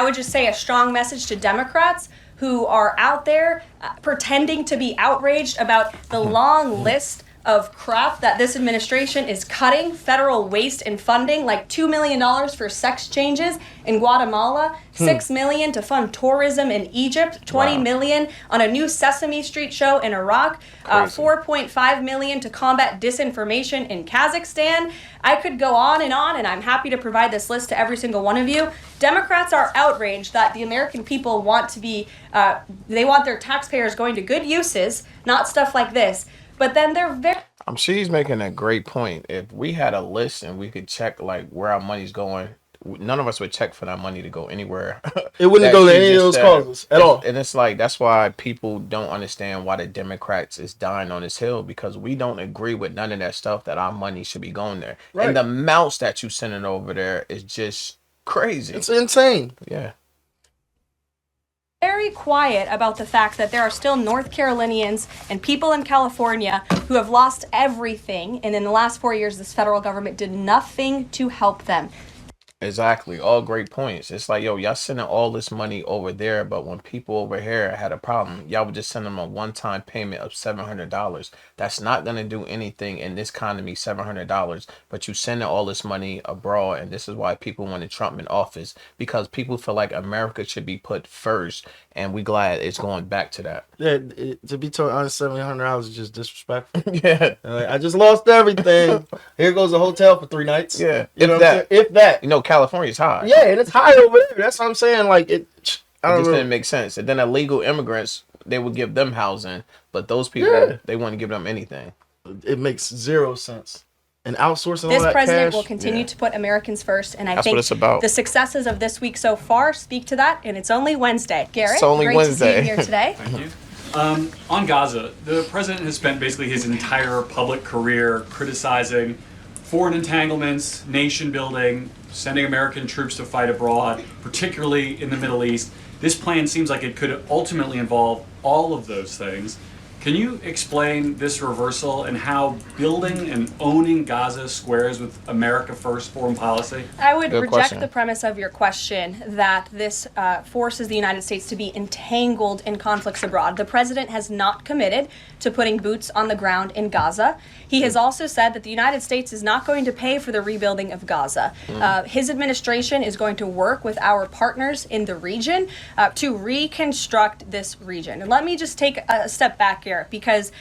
would just say a strong message to Democrats who are out there pretending to be outraged about the long list of crap that this administration is cutting, federal waste and funding, like $2 million for sex changes in Guatemala, $6 million to fund tourism in Egypt, $20 million on a new Sesame Street show in Iraq, $4.5 million to combat disinformation in Kazakhstan. I could go on, and I'm happy to provide this list to every single one of you. Democrats are outraged that the American people want to be, they want their taxpayers going to good uses, not stuff like this. But then they're very... She's making a great point. If we had a list and we could check like where our money's going, none of us would check for that money to go anywhere. It wouldn't go to any of those causes at all. And it's like, that's why people don't understand why the Democrats is dying on this hill, because we don't agree with none of that stuff that our money should be going there. Right. And the amounts that you sending over there is just crazy. It's insane. Yeah. Very quiet about the fact that there are still North Carolinians and people in California who have lost everything, and in the last 4 years this federal government did nothing to help them. Exactly. All great points. It's like, yo, y'all sending all this money over there, but when people over here had a problem, y'all would just send them a one-time payment of $700. That's not going to do anything in this economy, $700, but you sending all this money abroad, and this is why people wanted Trump in office, because people feel like America should be put first, and we glad it's going back to that. Yeah, to be totally honest, $700 is just disrespectful. Yeah. Like, I just lost everything. Here goes the hotel for 3 nights. Yeah. You know if that. You know, California's high. Yeah, and it's high over there. That's what I'm saying. Like, it just didn't make sense. And then illegal immigrants, they would give them housing, but those people, they wouldn't give them anything. It makes zero sense. And outsourcing this all that president cash, will continue to put Americans first, and I That's think what it's about. The successes of this week so far speak to that, and it's only Wednesday. Garrett, it's only great Wednesday. to see you here today. Thank you. On Gaza, the president has spent basically his entire public career criticizing foreign entanglements, nation building, sending American troops to fight abroad, particularly in the Middle East. This plan seems like it could ultimately involve all of those things. Can you explain this reversal and how building and owning Gaza squares with America First foreign policy? I would reject the premise of your question that this forces the United States to be entangled in conflicts abroad. The president has not committed to putting boots on the ground in Gaza. He has also said that the United States is not going to pay for the rebuilding of Gaza. His administration is going to work with our partners in the region to reconstruct this region. And let me just take a step back here, because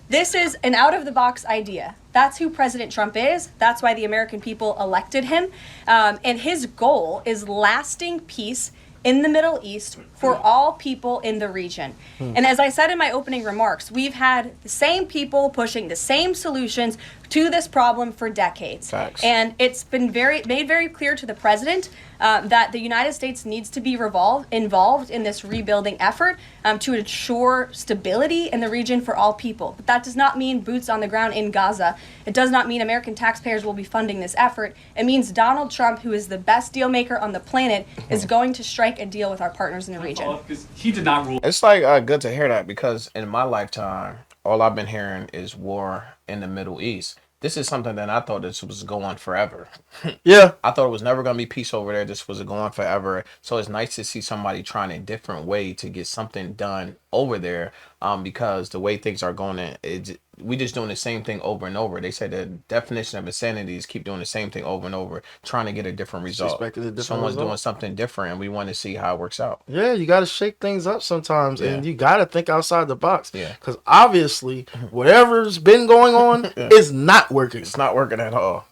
this is an out-of-the-box idea. That's who President Trump is. That's why the American people elected him. And his goal is lasting peace in the Middle East for all people in the region. And as I said in my opening remarks, we've had the same people pushing the same solutions to this problem for decades. Facts. And it's been made very clear to the president that the United States needs to be involved in this rebuilding effort to ensure stability in the region for all people. But that does not mean boots on the ground in Gaza. It does not mean American taxpayers will be funding this effort. It means Donald Trump, who is the best deal maker on the planet, is going to strike a deal with our partners in the region. He did not rule. It's like good to hear that, because in my lifetime, all I've been hearing is war in the Middle East. This is something that I thought this was going forever. Yeah. I thought it was never going to be peace over there. This was going forever. So it's nice to see somebody trying a different way to get something done over there, because the way things are going, we just doing the same thing over and over. They say the definition of insanity is keep doing the same thing over and over, trying to get a different result. Someone's doing something different, and we want to see how it works out. Yeah, you got to shake things up sometimes, and you got to think outside the box. Yeah. Because obviously, whatever's been going on is not working. It's not working at all.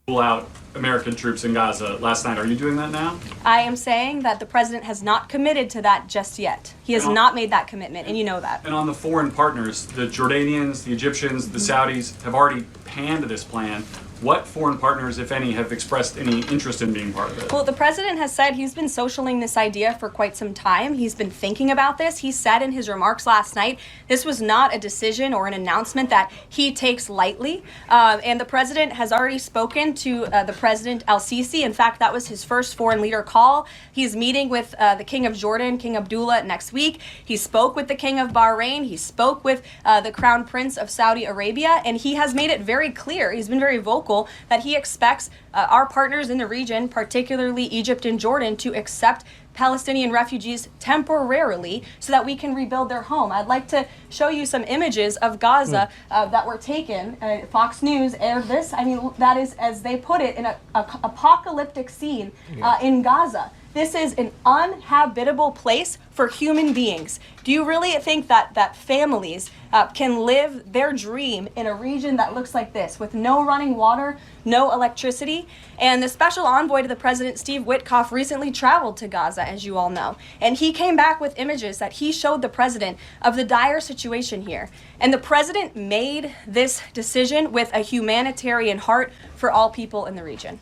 Rule out American troops in Gaza last night. Are you doing that now? I am saying that the president has not committed to that just yet. He has not made that commitment, and you know that. And on the foreign partners, the Jordanians, the Egyptians, the Saudis have already panned this plan. What foreign partners, if any, have expressed any interest in being part of it? Well, the president has said he's been socialing this idea for quite some time. He's been thinking about this. He said in his remarks last night, this was not a decision or an announcement that he takes lightly. And the president has already spoken to the president al-Sisi. In fact, that was his first foreign leader call. He's meeting with the King of Jordan, King Abdullah, next week. He spoke with the King of Bahrain. He spoke with the Crown Prince of Saudi Arabia. And he has made it very clear. He's been very vocal vocal that he expects our partners in the region, particularly Egypt and Jordan, to accept Palestinian refugees temporarily so that we can rebuild their home. I'd like to show you some images of Gaza that were taken. Fox News aired this. I mean, that is, as they put it, in an apocalyptic scene in Gaza. This is an uninhabitable place for human beings. Do you really think that families can live their dream in a region that looks like this, with no running water, no electricity? And the special envoy to the president, Steve Witkoff, recently traveled to Gaza, as you all know. And he came back with images that he showed the president of the dire situation here. And the president made this decision with a humanitarian heart for all people in the region.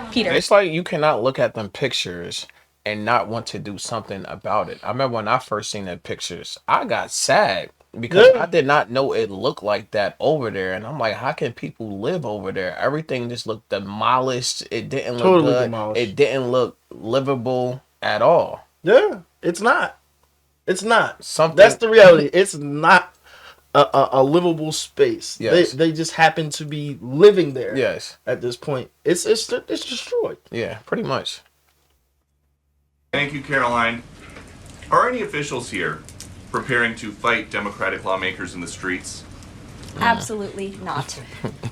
Peter. It's like you cannot look at them pictures and not want to do something about it. I remember when I first seen the pictures, I got sad because I did not know it looked like that over there. And I'm like, how can people live over there? Everything just looked demolished. It didn't look good. Demolished. It didn't look livable at all. Yeah, it's not. It's not. Something. That's the reality. It's not a livable space. Yes. They just happen to be living there. Yes. At this point, it's destroyed. Yeah, pretty much. Thank you, Caroline. Are any officials here preparing to fight Democratic lawmakers in the streets? Absolutely not.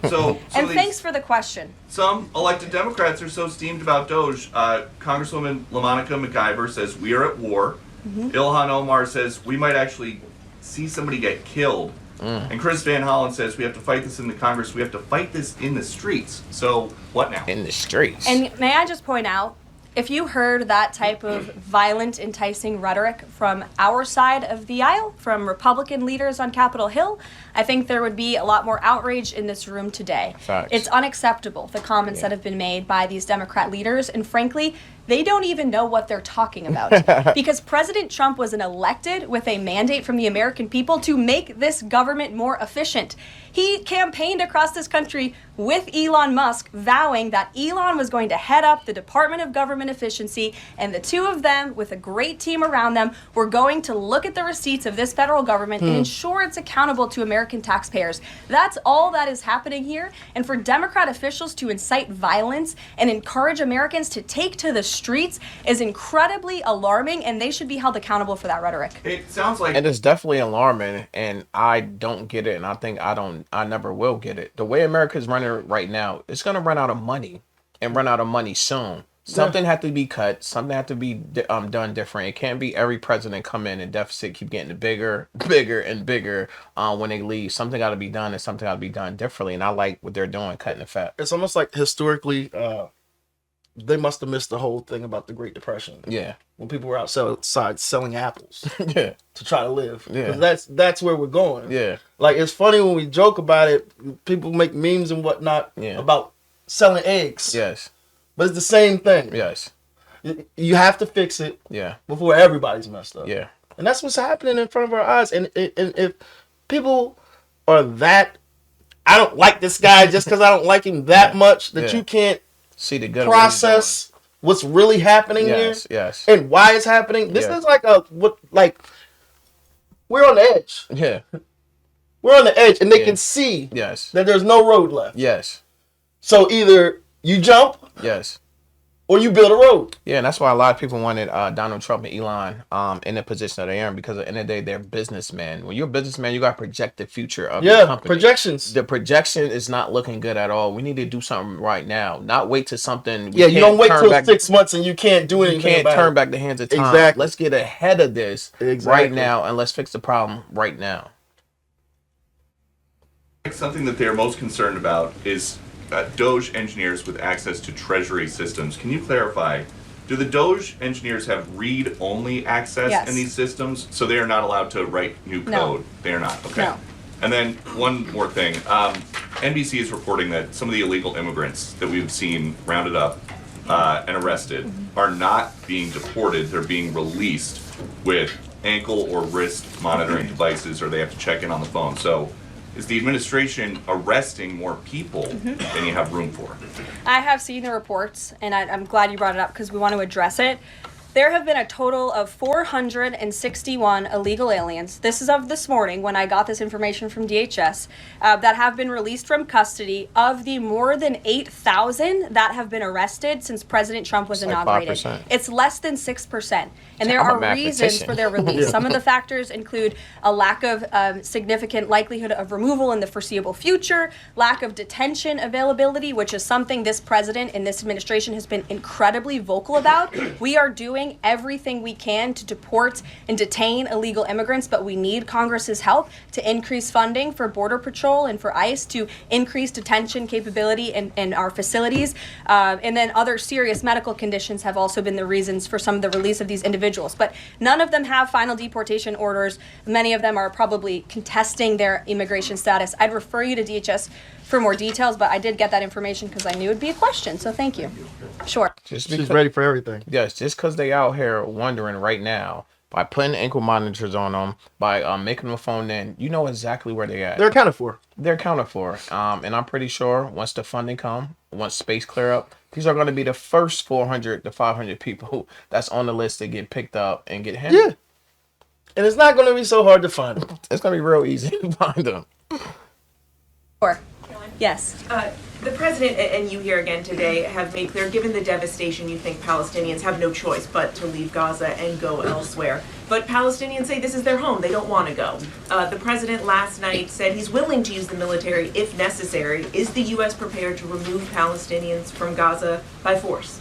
So And these- thanks for the question. Some elected Democrats are so steamed about Doge. Congresswoman LaMonica McIver says, "We are at war." Ilhan Omar says, "We might actually see somebody get killed." And Chris Van Hollen says, "We have to fight this in the Congress. We have to fight this in the streets." So what now? In the streets. And may I just point out, if you heard that type of violent, enticing rhetoric from our side of the aisle, from Republican leaders on Capitol Hill, I think there would be a lot more outrage in this room today. Facts. It's unacceptable, the comments that have been made by these Democrat leaders, and frankly, they don't even know what they're talking about. Because President Trump was elected with a mandate from the American people to make this government more efficient. He campaigned across this country with Elon Musk, vowing that Elon was going to head up the Department of Government Efficiency, and the two of them, with a great team around them, were going to look at the receipts of this federal government and ensure it's accountable to American taxpayers. That's all that is happening here. And for Democrat officials to incite violence and encourage Americans to take to the streets is incredibly alarming, and they should be held accountable for that rhetoric. It sounds like And it's definitely alarming, and I don't get it, and I think I never will get it. The way America's running right now, it's going to run out of money, and run out of money soon. Something had to be cut. Something had to be done different. It can't be every president come in and deficit keep getting bigger, bigger, and bigger when they leave. Something got to be done, and something got to be done differently. And I like what they're doing, cutting the fat. It's almost like historically, they must have missed the whole thing about the Great Depression. Yeah. When people were outside selling apples Yeah. to try to live. Yeah. 'Cause that's where we're going. Yeah. Like, it's funny when we joke about it. People make memes and whatnot about selling eggs. Yes. But it's the same thing. Yes. You have to fix it Yeah. before everybody's messed up. Yeah. And that's what's happening in front of our eyes. And if people are that, I don't like this guy just because I don't like him that much, that you can't See the good process what's really happening Yes. here Yes. and why it's happening. This Yeah. is like we're on the edge. Yeah. We're on the edge, and they Yeah. can see Yes. that there's no road left. Yes. So either you jump Yes. or you build a road. Yeah, and that's why a lot of people wanted Donald Trump and Elon in the position that they are in, because at the end of the day, they're businessmen. When you're a businessman, you got to project the future of your company. Projections. The projection is not looking good at all. We need to do something right now, not wait till something. You don't wait till 6 months and you can't do anything. You can't about turn it. back the hands of time. Exactly. Let's get ahead of this right Exactly. now, and let's fix the problem right now. something that they're most concerned about is Doge engineers with access to Treasury systems. Can you clarify? Do the Doge engineers have read-only access Yes. in these systems, so they are not allowed to write new No. code? They are not. Okay. No. And then one more thing. NBC is reporting that some of the illegal immigrants that we've seen rounded up and arrested are not being deported. They're being released with ankle or wrist monitoring devices, or they have to check in on the phone. So is the administration arresting more people than you have room for? I have seen the reports, and I'm glad you brought it up because we want to address it. There have been a total of 461 illegal aliens. This is of this morning when I got this information from DHS that have been released from custody. Of the more than 8,000 that have been arrested since President Trump was It's like inaugurated, 5%. it's less than 6%. And there I'm a are reasons mathematician. for their release. Some of the factors include a lack of significant likelihood of removal in the foreseeable future, lack of detention availability, which is something this president and this administration has been incredibly vocal about. We are doing everything we can to deport and detain illegal immigrants, but we need Congress's help to increase funding for Border Patrol and for ICE to increase detention capability in our facilities. And then other serious medical conditions have also been the reasons for some of the release of these individuals. But none of them have final deportation orders. Many of them are probably contesting their immigration status. I'd refer you to DHS for more details, but I did get that information because I knew it'd be a question, so thank you. Sure. Just She's because, ready for everything. yes, just because they out here wondering right now, by putting ankle monitors on them, by making them phone in, you know exactly where they at. They're accounted for. They're accounted for. And I'm pretty sure once the funding come, once space clear up, these are going to be the first 400 to 500 people that's on the list to get picked up and get handled. Yeah. And it's not going to be so hard to find them. It's going to be real easy to find them. Sure. Yes. The president and you here again today have made clear, given the devastation, you think Palestinians have no choice but to leave Gaza and go elsewhere. But Palestinians say this is their home. They don't want to go. The president last night said he's willing to use the military if necessary. Is the U.S. prepared to remove Palestinians from Gaza by force?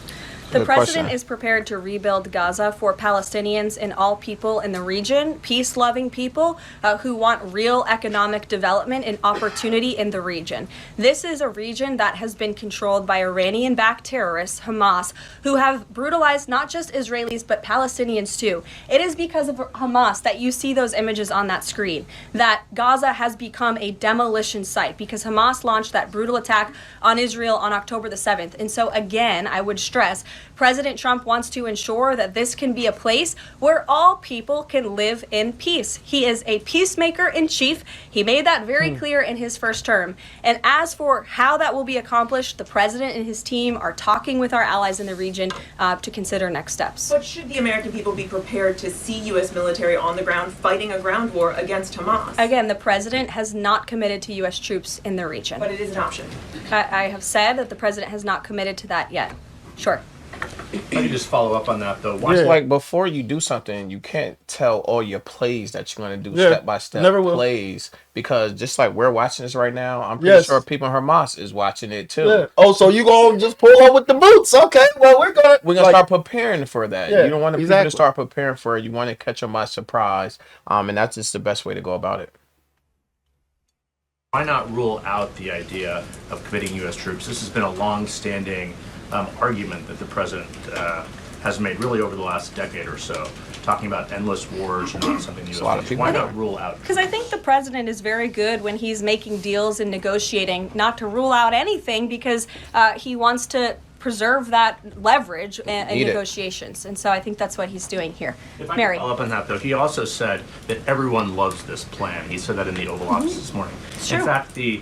The Good president question. is prepared to rebuild Gaza for Palestinians and all people in the region, peace-loving people who want real economic development and opportunity in the region. This is a region that has been controlled by Iranian-backed terrorists, Hamas, who have brutalized not just Israelis but Palestinians too. It is because of Hamas that you see those images on that screen, that Gaza has become a demolition site because Hamas launched that brutal attack on Israel on October the 7th. And so again, I would stress, President Trump wants to ensure that this can be a place where all people can live in peace. He is a peacemaker in chief. He made that very clear in his first term. And as for how that will be accomplished, the president and his team are talking with our allies in the region to consider next steps. But should the American people be prepared to see U.S. military on the ground fighting a ground war against Hamas? Again, the president has not committed to U.S. troops in the region. But it is an option. I have said that the president has not committed to that yet. Sure. Let me just follow up on that though. Why It's like before you do something, you can't tell all your plays that you're going to do Yeah, step by step never will. plays, because just like we're watching this right now, I'm pretty Yes. sure people in Hamas is watching it too. Yeah. Oh, so you going to just pull up with the boots? Okay, well, we're going to... We're gonna start preparing for that. Yeah, You don't want people exactly. to start preparing for it. You want to catch them by surprise, and that's just the best way to go about it. why not rule out the idea of committing U.S. troops? This has been a long-standing argument that the president has made really over the last decade or so, talking about endless wars, not something the U.S. a lot of needs. people Why do. not rule out? Because I think the president is very good when he's making deals and negotiating not to rule out anything because he wants to preserve that leverage in Need it. negotiations. And so I think that's what he's doing here. If I Mary. can follow up on that, though, he also said that everyone loves this plan. He said that in the Oval Office this morning. true. In fact, the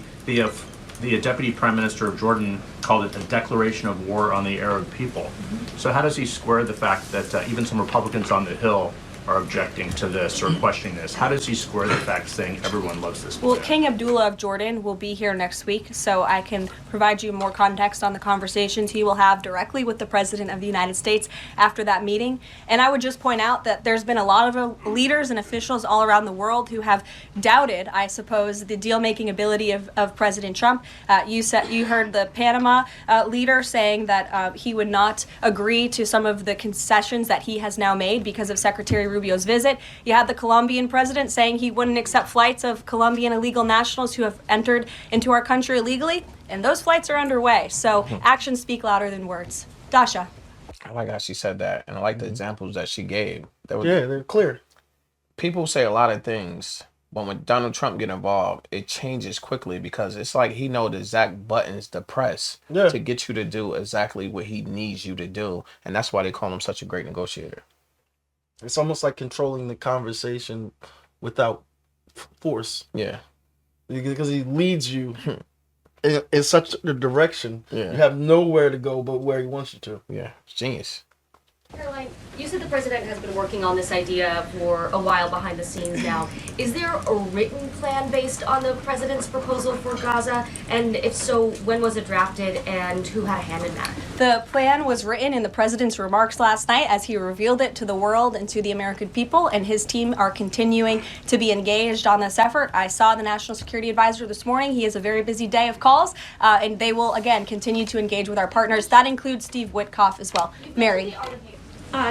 Deputy Prime Minister of Jordan called it a declaration of war on the Arab people. So how does he square the fact that even some Republicans on the Hill are objecting to this or questioning this? How does he square the fact saying everyone loves this plan? Well, King Abdullah of Jordan will be here next week, so I can provide you more context on the conversations he will have directly with the President of the United States after that meeting. And I would just point out that there's been a lot of leaders and officials all around the world who have doubted, I suppose, the deal-making ability of President Trump. You heard the Panama leader saying that he would not agree to some of the concessions that he has now made because of Secretary Rubio's visit. You had the Colombian president saying he wouldn't accept flights of Colombian illegal nationals who have entered into our country illegally, and those flights are underway. So actions speak louder than words. Dasha. I like how she said that, and I like the examples that she gave. That was, Yeah, they're clear. people say a lot of things, but when Donald Trump get involved, it changes quickly because it's like he know the exact buttons to press Yeah. to get you to do exactly what he needs you to do, and that's why they call him such a great negotiator. It's almost like controlling the conversation without force, Yeah, because he leads you in such a direction. Yeah. You have nowhere to go but where he wants you to. yeah, it's genius. Caroline, You said the president has been working on this idea for a while behind the scenes now. Is there a written plan based on the president's proposal for Gaza? And if so, when was it drafted and who had a hand in that? The plan was written in the president's remarks last night as he revealed it to the world and to the American people, and his team are continuing to be engaged on this effort. I saw the National Security Advisor this morning. He has a very busy day of calls, and they will, again, continue to engage with our partners. That includes Steve Witkoff as well. Mary.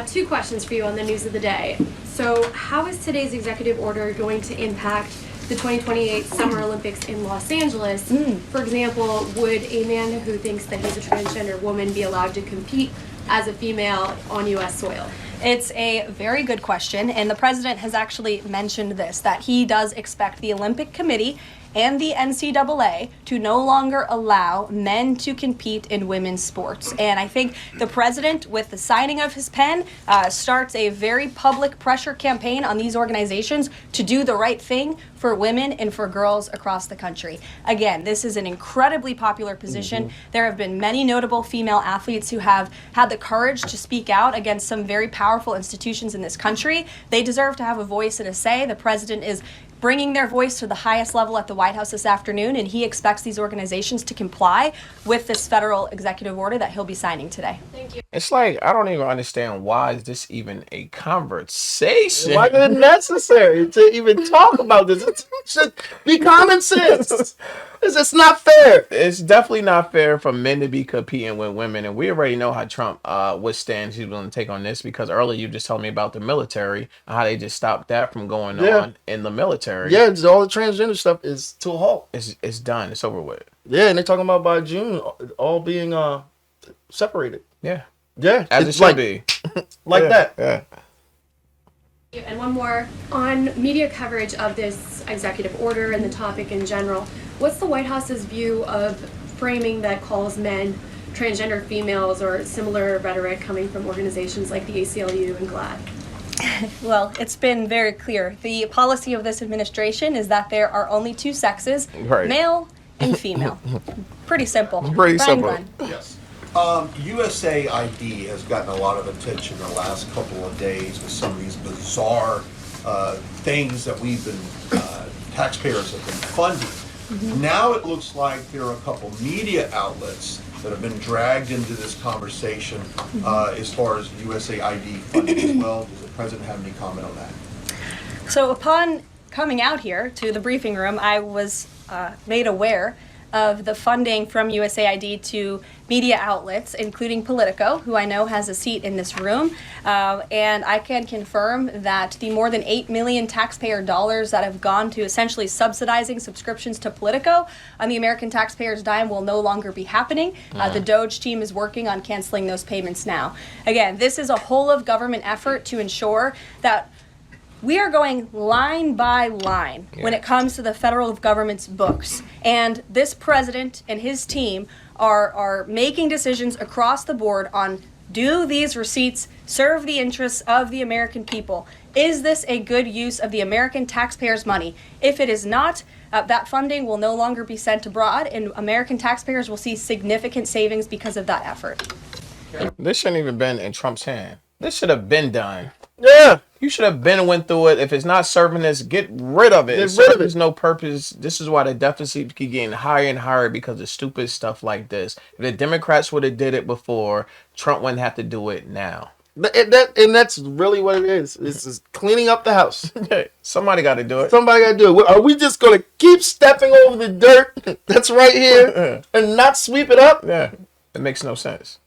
Two questions for you on the news of the day. So, how is today's executive order going to impact the 2028 Summer Olympics in Los Angeles? For example, would a man who thinks that he's a transgender woman be allowed to compete as a female on U.S. soil? It's a very good question, and the president has actually mentioned this, that he does expect the Olympic Committee and the NCAA to no longer allow men to compete in women's sports. And I think the president, with the signing of his pen, starts a very public pressure campaign on these organizations to do the right thing for women and for girls across the country. Again, this is an incredibly popular position. There have been many notable female athletes who have had the courage to speak out against some very powerful institutions in this country. They deserve to have a voice and a say. The president is bringing their voice to the highest level at the White House this afternoon, and he expects these organizations to comply with this federal executive order that he'll be signing today. Thank you. It's like, I don't even understand, why is this even a conversation? Why is it necessary to even talk about this? It should be common sense. It's just not fair. It's definitely not fair for men to be competing with women, and we already know how Trump withstands he's willing to take on this, because earlier you just told me about the military and how they just stopped that from going on in the military. Yeah, just all the transgender stuff is to a halt. It's done. It's over with. Yeah, and they're talking about by June all being separated. Yeah. Yeah, As it it's should be. like that. Yeah. And one more on media coverage of this executive order and the topic in general. What's the White House's view of framing that calls men transgender females, or similar rhetoric coming from organizations like the ACLU and GLAAD? Well, it's been very clear. The policy of this administration is that there are only two sexes, Right. male and female. Pretty simple. Pretty Brian simple. Glenn. Yes. USAID has gotten a lot of attention the last couple of days with some of these bizarre things that we've been, taxpayers have been funding. Now it looks like there are a couple media outlets that have been dragged into this conversation as far as USAID funding as well. Does the president have any comment on that? So upon coming out here to the briefing room, I was made aware of the funding from USAID to media outlets, including Politico, who I know has a seat in this room. And I can confirm that the more than $8 million taxpayer dollars that have gone to essentially subsidizing subscriptions to Politico on the American taxpayers' dime will no longer be happening. The Doge team is working on canceling those payments now. Again, this is a whole of government effort to ensure that we are going line by line when it comes to the federal government's books. And this president and his team are making decisions across the board on, do these receipts serve the interests of the American people? Is this a good use of the American taxpayers' money? If it is not, that funding will no longer be sent abroad, and American taxpayers will see significant savings because of that effort. This shouldn't even been in Trump's hand. This should have been done. Yeah. You should have been went through it. If it's not serving us, get rid of it. Get rid of it. There's no purpose. This is why the deficit keep getting higher and higher, because of stupid stuff like this. If the Democrats would have did it before, Trump wouldn't have to do it now. And that's really what it is. It's just cleaning up the house. Somebody got to do it. Somebody got to do it. Are we just going to keep stepping over the dirt that's right here and not sweep it up? Yeah, it makes no sense.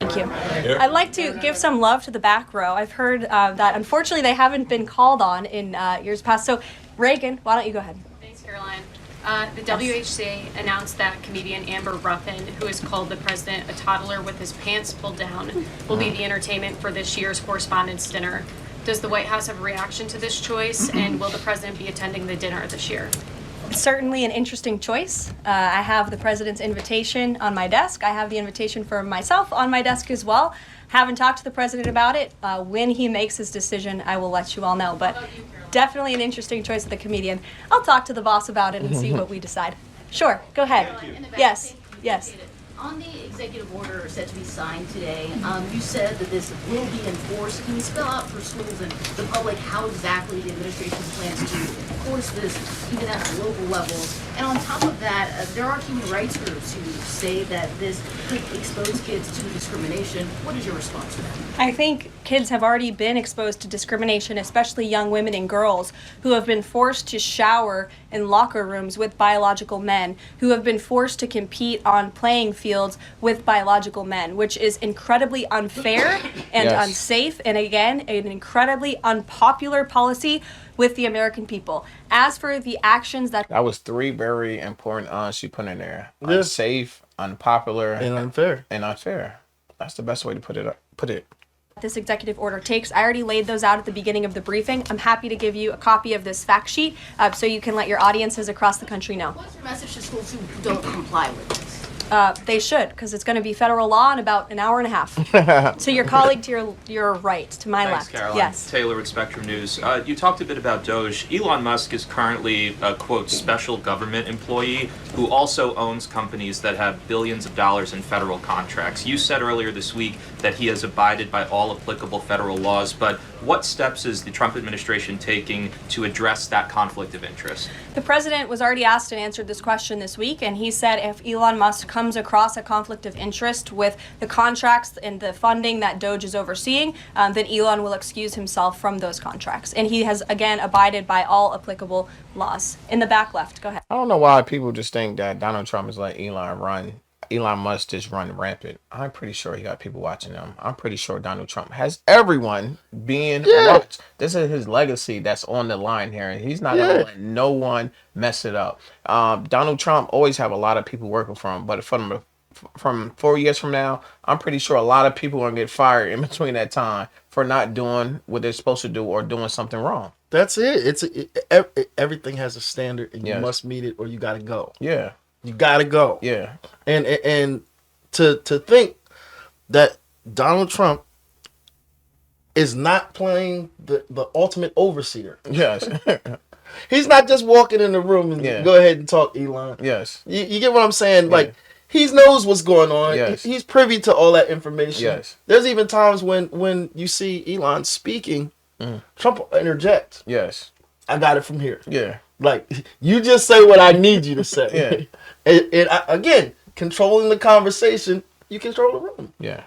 Thank you. I'd like to give some love to the back row. I've heard that unfortunately they haven't been called on in years past. So Reagan, why don't you go ahead? Thanks, Caroline. The WHC announced that comedian Amber Ruffin, who has called the president a toddler with his pants pulled down, will be the entertainment for this year's Correspondents' Dinner. Does the White House have a reaction to this choice, and will the president be attending the dinner this year? Certainly an interesting choice. I have the president's invitation on my desk. I have the invitation for myself on my desk as well. Haven't talked to the president about it. When he makes his decision, I will let you all know. But definitely an interesting choice of the comedian. I'll talk to the boss about it and see what we decide. Sure, go ahead. Yes, yes. On the executive order set to be signed today, you said that this will be enforced. Can you spell out for schools and the public how exactly the administration plans to enforce this, even at the local levels? And on top of that, there are human rights groups who say that this could expose kids to discrimination. What is your response to that? I think kids have already been exposed to discrimination, especially young women and girls who have been forced to shower in locker rooms with biological men, who have been forced to compete on playing fields with biological men, which is incredibly unfair and Yes. unsafe, and again, an incredibly unpopular policy with the American people. As for the actions that That was three very important she put in there. Yeah. Unsafe, unpopular, And unfair. and unfair. That's the best way to put it. this executive order takes. I already laid those out at the beginning of the briefing. I'm happy to give you a copy of this fact sheet so you can let your audiences across the country know. What's your message to schools who don't comply with this? They should, because it's going to be federal law in about an hour and a half. To your colleague to your right, to my Thanks, left. Caroline. Yes. Taylor with Spectrum News. You talked a bit about Doge. Elon Musk is currently a, quote, special government employee who also owns companies that have billions of dollars in federal contracts. You said earlier this week that he has abided by all applicable federal laws, but what steps is the Trump administration taking to address that conflict of interest? The president was already asked and answered this question this week, and he said if Elon Musk comes across a conflict of interest with the contracts and the funding that Doge is overseeing, then Elon will excuse himself from those contracts. And he has, again, abided by all applicable laws. In the back left, go ahead. I don't know why people just think that Donald Trump is letting Elon Musk just run rampant. I'm pretty sure he got people watching him. I'm pretty sure Donald Trump has everyone being watched. This is his legacy that's on the line here, and he's not gonna let no one mess it up. Donald Trump always have a lot of people working for him, but from 4 years from now, I'm pretty sure a lot of people are gonna get fired in between that time for not doing what they're supposed to do or doing something wrong. That's it. Everything has a standard, and you must meet it, or you got to go. Yeah. You gotta go. Yeah. And to think that Donald Trump is not playing the ultimate overseer. Yes. He's not just walking in the room and go ahead and talk, Elon. Yes. You get what I'm saying? Like, he knows what's going on. Yes. He's privy to all that information. Yes. There's even times when you see Elon speaking, Trump will interject. Yes. I got it from here. Yeah. Like, you just say what I need you to say. Yeah. Again, controlling the conversation, you control the room. Yeah.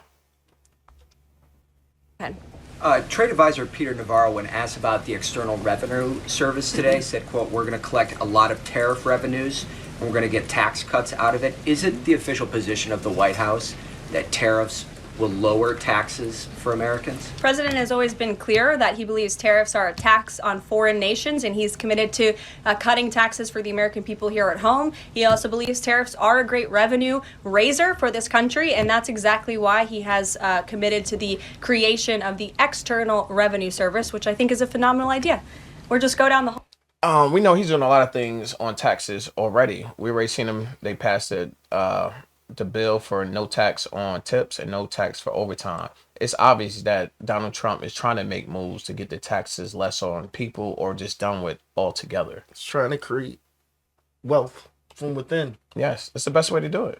Trade advisor Peter Navarro, when asked about the External Revenue Service today, said, quote, we're going to collect a lot of tariff revenues and we're going to get tax cuts out of it. Is it the official position of the White House that tariffs will lower taxes for Americans? The president has always been clear that he believes tariffs are a tax on foreign nations, and he's committed to cutting taxes for the American people here at home. He also believes tariffs are a great revenue raiser for this country, and that's exactly why he has committed to the creation of the External Revenue Service, which I think is a phenomenal idea. We'll just go down the whole. We know he's doing a lot of things on taxes already. We already seen him. They passed it. The bill for no tax on tips and no tax for overtime. It's obvious that Donald Trump is trying to make moves to get the taxes less on people or just done with altogether. It's trying to create wealth from within. Yes, it's the best way to do it.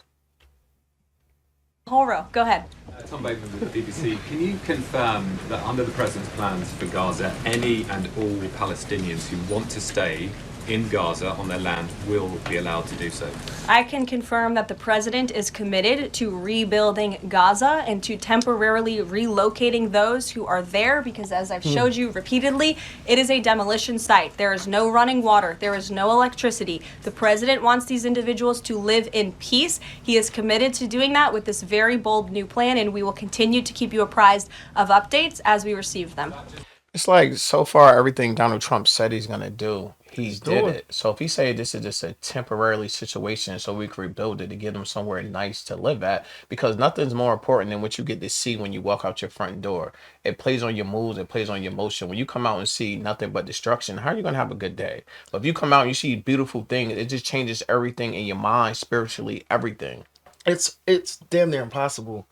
Whole row. Go ahead. Tom Bateman with the BBC. Can you confirm that under the President's plans for Gaza, any and all Palestinians who want to stay in Gaza on their land will be allowed to do so? I can confirm that the president is committed to rebuilding Gaza and to temporarily relocating those who are there because, as I've showed you repeatedly, it is a demolition site. There is no running water. There is no electricity. The president wants these individuals to live in peace. He is committed to doing that with this very bold new plan, and we will continue to keep you apprised of updates as we receive them. It's like so far everything Donald Trump said he's gonna do, he did doing it. So if he say this is just a temporary situation so we can rebuild it to get them somewhere nice to live at, because nothing's more important than what you get to see when you walk out your front door. It plays on your moods, it plays on your emotion. When you come out and see nothing but destruction, how are you gonna have a good day? But if you come out and you see beautiful things, it just changes everything in your mind, spiritually, everything. It's damn near impossible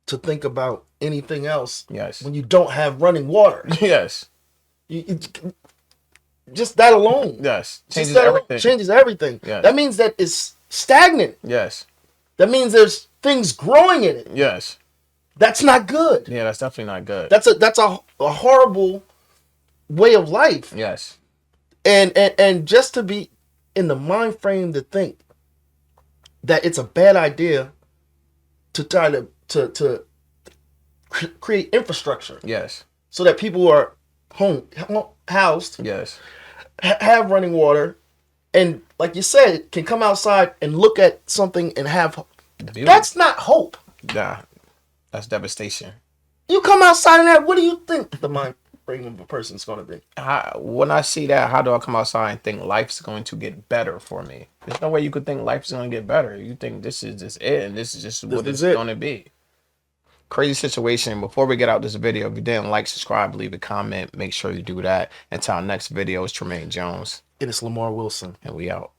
to think about anything else when you don't have running water. Yes. Just that alone. Yes. Changes everything. Changes everything. Yes. That means that it's stagnant. Yes. That means there's things growing in it. Yes. That's not good. Yeah, that's definitely not good. That's a horrible way of life. Yes. And just to be in the mind frame to think that it's a bad idea to try to create infrastructure. Yes. So that people are housed. Yes. Have running water, and like you said, can come outside and look at something and have. Beauty. That's not hope. Nah, that's devastation. You come outside and that. What do you think the mind frame of a person's going to be? When I see that, how do I come outside and think life's going to get better for me? There's no way you could think life's going to get better. You think this is just it, and this is just what it's going to be. Crazy situation. Before we get out this video, if you didn't like, subscribe, leave a comment, make sure you do that. Until our next video, it's Tremaine Jones. And it's Lamar Wilson. And we out.